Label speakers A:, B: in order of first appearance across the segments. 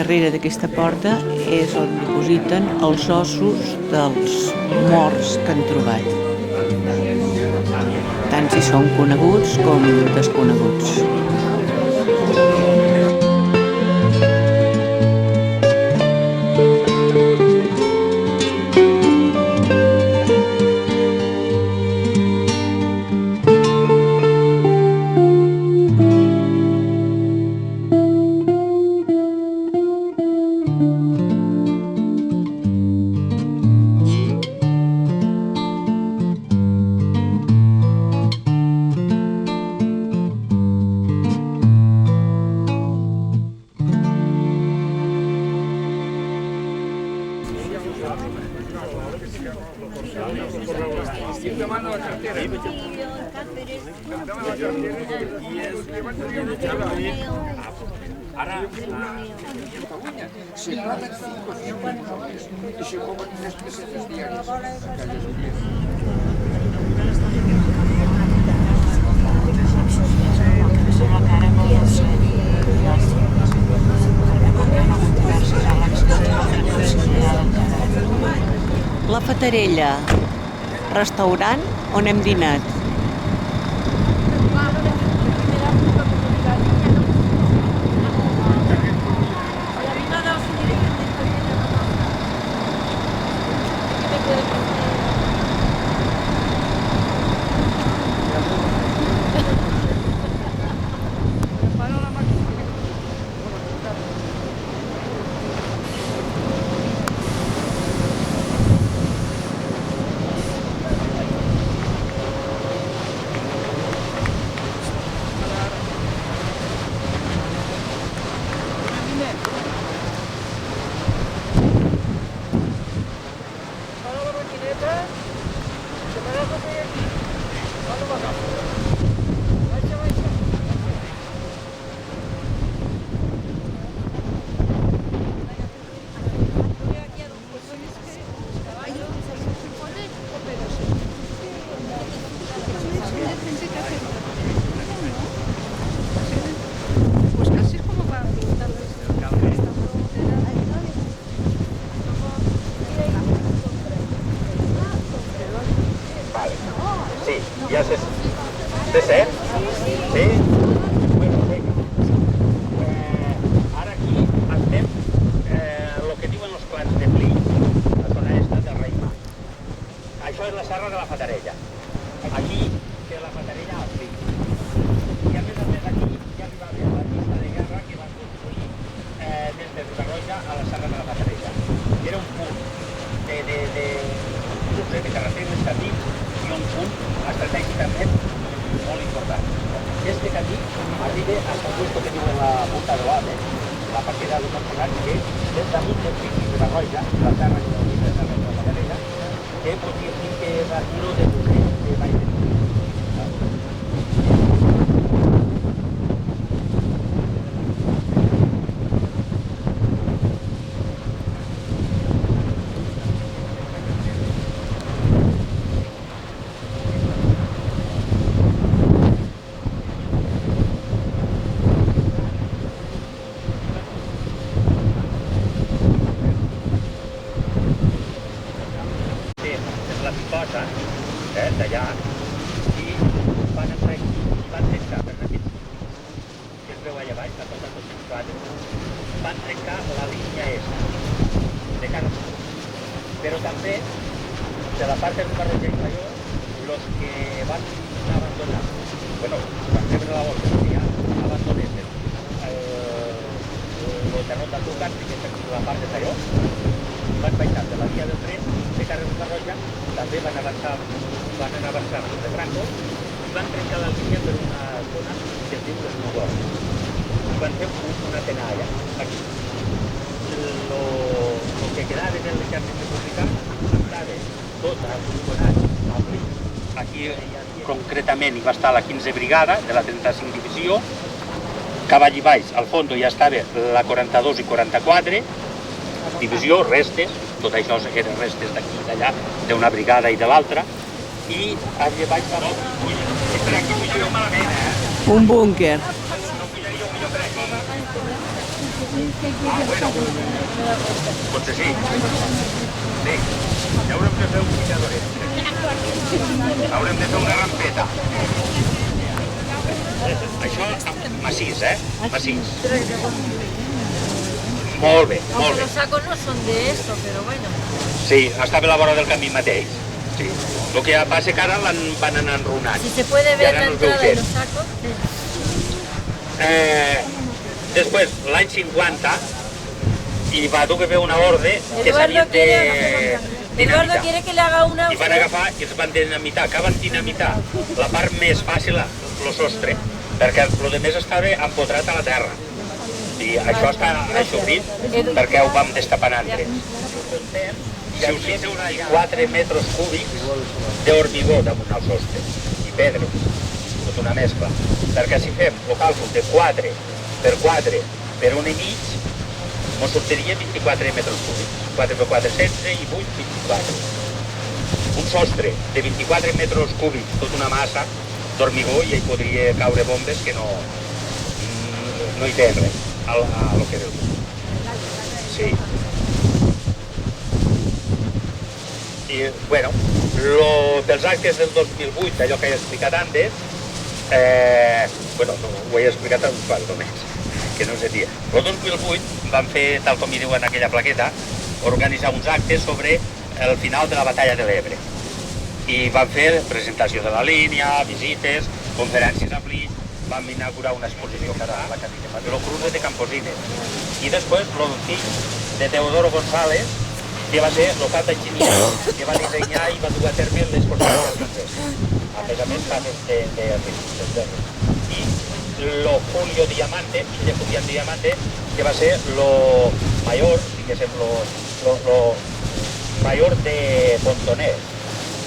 A: darrere d'aquesta porta és on dipositen els ossos dels morts que han trobat, tant si són coneguts com desconeguts. La Fatarella, restaurant on hem dinat.
B: Sí, ja sé. Té set? Sí? Bueno, vinga. Ara aquí estem el que diuen els clans de Pli, la zona est del Raimà. Això és la serra de la Fatarella. Aquí té la Fatarella al Pli. I a més aquí ja hi va haver la pista de guerra que van construir des de Ribarroja a la serra de la Fatarella. Era un punt de carretera establits i un punt estratègicament molt important. Este camí arriba hasta el puesto que diu la punta de l'Ode, la partida d'un personatge que des damunt del pic de la Roja, la serra de la Fatarella, que podria dir que és a tiro de Busquets de Vall de Llúria. D'allà i van entrar aquí i van trencar per aquest que es veu allà baix, a tots els quadres, van trencar la línia est de Carme. Però també de la part de Ribarroja i Faió, els que van abandonar, bueno, van rebre la volta, ja abandonen el terreny del Ducat, que és la part de Faió, van baixar de la via del tren de Carme Ribarroja, també van avançar de Franco i van trencar la línia per una zona que es diu l'Esmogor. I van fer una tenalla aquí. El que quedava de l'exèrcit republicà estava tot acondicionat al Pli. Aquí concretament hi va estar la 15 brigada de la 35 divisió. Cavall i baix, al fons ja estava la 42 i 44 divisió, restes, tot això eren restes d'aquí i d'allà, d'una brigada i de l'altra, i allà baix va
A: un búnquer.
B: Potser sí. Sí. Ja haurem de fer un miradores. Haurem de fer una rampeta. Això massís, massís. Molt bé, molt
C: Aunque
B: bé.
C: los sacos no son de esto, pero bueno.
B: Sí, estava a la vora del camí mateix. Sí. El que passa que ara van anar enrunant.
C: Si se puede
B: I
C: ver
B: ara
C: la
B: no es veu
C: entrada de
B: gens.
C: los sacos.
B: Després, l'any 50, hi va haver una orde que s'havien de
C: Eduardo
B: dinamitar.
C: quiere que le haga una.
B: I van agafar i els van dinamitar. Que van dinamitar la part més fàcil, el sostre, perquè el més estava empotrat a la terra. I això està aixobrit perquè ho vam destapant antes. Si us fixeu, hi ha 4 metres cúbics d'hormigó damunt el sostre i pedres, tot una mescla. Perquè si fem el càlcul de 4 per 4 per 1,5, ens sortiria 24 metres cúbics. 4 per 4, 16 i 8, 24. Un sostre de 24 metres cúbics, tota una massa d'hormigó, i hi podria caure bombes que no hi té res a lo que veu. Sí. I, bueno, dels actes del 2008, allò que he explicat antes, bueno, ho he explicat un quart només, que no sé dir. El 2008 vam fer, tal com hi diu en aquella plaqueta, organitzar uns actes sobre el final de la batalla de l'Ebre. I vam fer presentació de la línia, visites, conferències a Flix, vam inaugurar una exposició a la Capilla Mateo Cruz de Camposines. I després el fill de Teodoro González, que va ser el cap d'enginyer que va dissenyar i va dur a terme les construccions. A més, casos de I lo Julio Diamante, fill de Julián Diamante, que va ser lo mayor, diguéssim, lo mayor de Pontoner,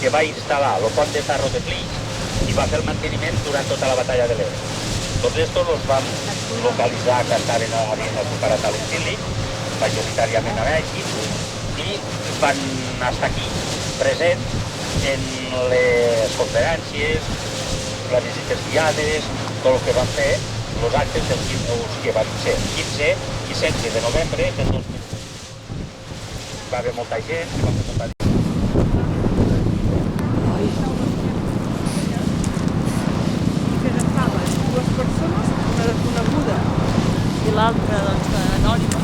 B: que va instal·lar el pont de Zarro de Flix i va fer el manteniment durant tota la batalla de l'Ebre. Tots estos los vam localitzar que estaven havent ocupat a l'exili, majoritàriament a Mèxic, i van estar aquí presents en les conferències, les visites guiades, tot el que van fer, els actes que van ser 15 i 16 de novembre del 2008. Va haver molta gent, va fer molta gent.
D: Dues persones, una desconeguda i l'altra doncs, anònima.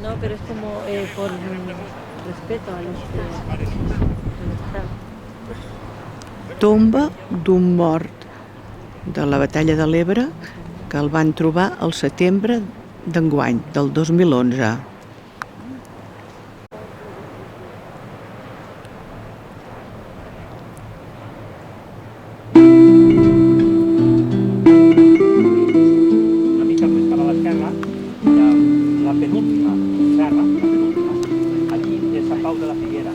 C: No, pero es como por respeto a los que están.
A: Tomba d'un mort de la batalla de l'Ebre que el van trobar al setembre d'enguany, del 2011.
B: Una mica més cap a l'esquerra, la penúltima serra, allí és Sant Pau de la Figuera.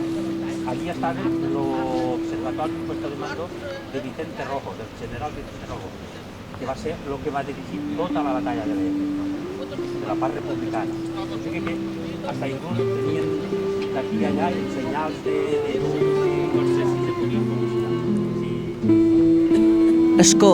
B: Allí estava l'observatori puesto de mando de Vicente Rojo, del general Vicente Rojo, que va ser el que va dirigir tota la batalla de l'Ebre, de la part republicana. O sigui que hasta inclús tenien d'aquí a allà senyals de no sé si se podien pronunciar.
A: Escó.